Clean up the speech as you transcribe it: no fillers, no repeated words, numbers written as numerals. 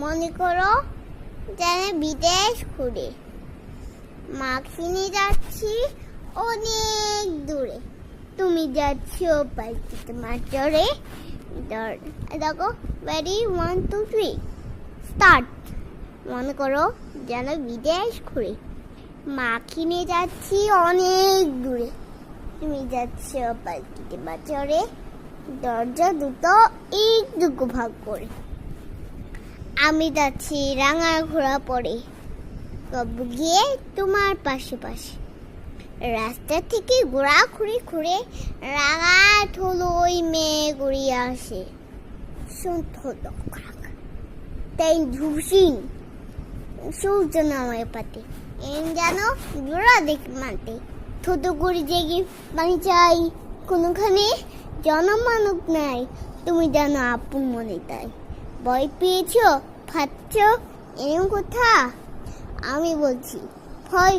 মনে করো যেন বিদেশ ঘুরে মাকে নিয়ে যাচ্ছি অনেক দূরে। তুমি যাচ্ছ পালকিতে মাচরে। দেখো রেডি 1 2 3 স্টার্ট। মনে করো যেন বিদেশ ঘুরে মাকে নিয়ে যাচ্ছি অনেক দূরে। তুমি যাচ্ছ পালকিতে মাচরে, দরজা দুটো একটু ভাগ করে। আমি যাচ্ছি রাঙা ঘোড়া পরে, কব গিয়ে তোমার পাশে পাশে। রাস্তা থেকে ঘোড়া ঘুরে রাঙা হলো ওই মেয়ে ঘুরিয়ে আসে। তাই ধুসিন সূর্য নামায় পাতে যেন ঘোড়া দেখে মানতে ছোট করে জেগে পানি চাই। কোনোখানে জনমানব নাই, তুমি জানো আপন মনে তাই। ভয় পেয়েছ, ফাটছ এরকম কথা আমি বলছি ভয়